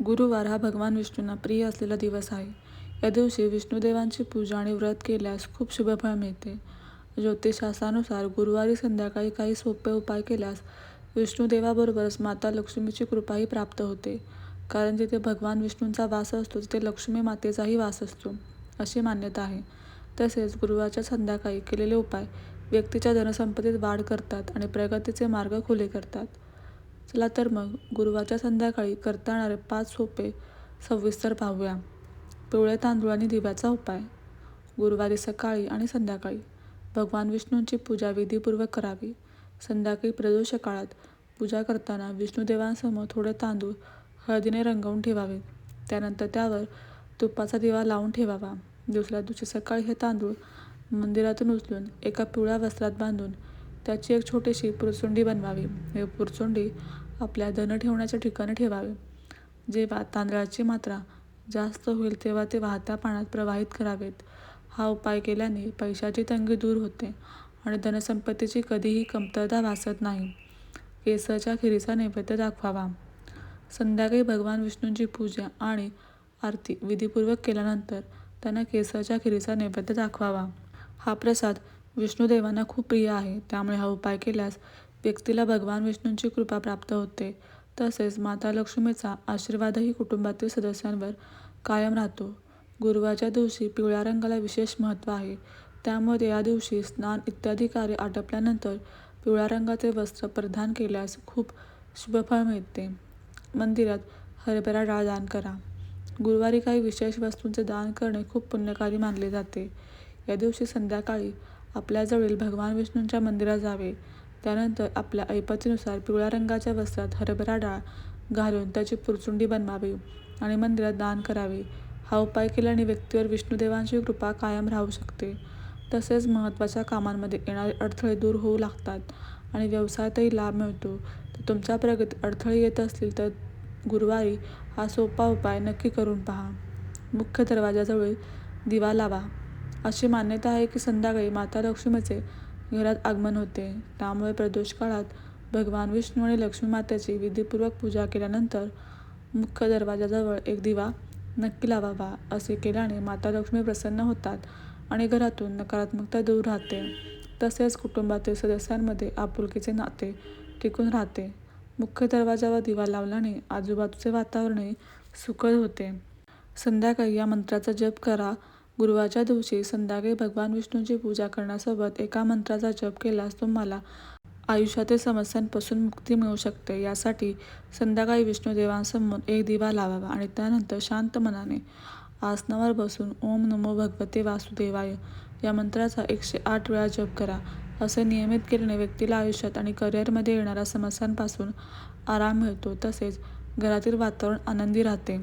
गुरुवार हा भगवान विष्णूंना प्रिय असलेला दिवस आहे. या दिवशी विष्णुदेवांची पूजा आणि व्रत केल्यास खूप शुभफळ मिळते. ज्योतिषशास्त्रानुसार गुरुवारी संध्याकाळी काही सोपे उपाय केल्यास विष्णुदेवाबरोबरच माता लक्ष्मीची कृपाही प्राप्त होते. कारण जिथे भगवान विष्णूंचा वास असतो तिथे लक्ष्मी मातेचाही वास असतो, अशी मान्यता आहे. तसेच गुरुवारच्या संध्याकाळी केलेले उपाय व्यक्तीच्या धनसंपत्तीत वाढ करतात आणि प्रगतीचे मार्ग खुले करतात. चला तर मग गुरुवारच्या संध्याकाळी करता येणारे 5 सोपे सविस्तर पाहूया. पिवळे तांदूळ आणि दिव्याचा उपाय. गुरुवारी सकाळी आणि संध्याकाळी भगवान विष्णूंची पूजा विधीपूर्वक करावी. संध्याकाळी प्रदोष काळात पूजा करताना विष्णुदेवांसमोर थोडे तांदूळ हळदीने रंगवून ठेवावे. त्यानंतर त्यावर तुपाचा दिवा लावून ठेवावा. दुसऱ्या दिवशी सकाळी हे तांदूळ मंदिरातून उचलून एका पिवळ्या वस्त्रात बांधून त्याची एक छोटीशी पुरचुंडी बनवावी. हे पुरचुंडी आपल्या धन ठेवण्याच्या ठिकाणी ठेवावे. जेव्हा तांदळाची मात्रा जास्त होईल तेव्हा ते वाहत्या पाण्यात प्रवाहित करावेत. हा उपाय केल्याने पैशाची तंगी दूर होते आणि धनसंपत्तीची कधीही कमतरता भासत नाही. केसरच्या खिरीचा नैवेद्य दाखवावा. संध्याकाळी भगवान विष्णूंची पूजा आणि आरती विधीपूर्वक केल्यानंतर त्यांना केसरच्या खिरीचा नैवेद्य दाखवावा. हा प्रसाद विष्णुदेवांना खूप प्रिय आहे, त्यामुळे हा उपाय केल्यास व्यक्तीला भगवान विष्णूंची कृपा प्राप्त होते. तसेच माता लक्ष्मीचा आशीर्वादही कुटुंबातील सदस्यांवर कायम राहतो. गुरुवारच्या दिवशी पिवळ्या रंगाला विशेष महत्त्व आहे, त्यामुळे या दिवशी स्नान इत्यादी कार्य आटोपल्यानंतर पिवळ्या रंगाचे वस्त्र परिधान केल्यास खूप शुभफळ मिळते. मंदिरात हरभरा डाळ दान करा. गुरुवारी काही विशेष वस्तूंचे दान करणे खूप पुण्यकारी मानले जाते. या दिवशी संध्याकाळी आपल्याजवळील भगवान विष्णूंच्या मंदिरात जावे. त्यानंतर आपल्या ऐपतीनुसार पिवळ्या रंगाच्या वस्त्रात हरभरा डाळ घालून त्याची पुरचुंडी बनवावी आणि मंदिरात दान करावे. हा उपाय केल्याने व्यक्तीवर विष्णुदेवांची कृपा कायम राहू शकते. तसेच महत्त्वाच्या कामांमध्ये येणारे अडथळे दूर होऊ लागतात आणि व्यवसायातही लाभ मिळतो. तर तुमच्या प्रगतीत अडथळे येत असतील तर गुरुवारी हा सोपा उपाय नक्की करून पहा. मुख्य दरवाजाजवळ दिवा लावा. अशी मान्यता आहे की संध्याकाळी माता लक्ष्मीचे घरात आगमन होते, त्यामुळे प्रदोष काळात भगवान विष्णू आणि लक्ष्मी मातेची विधीपूर्वक पूजा केल्यानंतर मुख्य दरवाजाजवळ एक दिवा नक्की लावावा. असे केल्याने माता लक्ष्मी प्रसन्न होतात आणि घरातून नकारात्मकता दूर राहते. तसेच कुटुंबातील सदस्यांमध्ये आपुलकीचे नाते टिकून राहते. मुख्य दरवाजावर दिवा लावल्याने आजूबाजूचे वातावरणही सुखद होते. संध्याकाळी या मंत्राचा जप करा. गुरुवारच्या दिवशी संध्याकाळी भगवान विष्णूंची पूजा करण्यासोबत एका मंत्राचा जप केल्यास तुम्हाला आयुष्यातील समस्यांपासून मुक्ती मिळू शकते. यासाठी संध्याकाळी विष्णुदेवांसमोर एक दिवा लावावा आणि त्यानंतर शांत मनाने आसनावर बसून ओम नमो भगवते वासुदेवाय या मंत्राचा 108 वेळा जप करा. असे नियमित केल्याने व्यक्तीला आयुष्यात आणि करिअरमध्ये येणाऱ्या समस्यांपासून आराम मिळतो. तसेच घरातील वातावरण आनंदी राहते.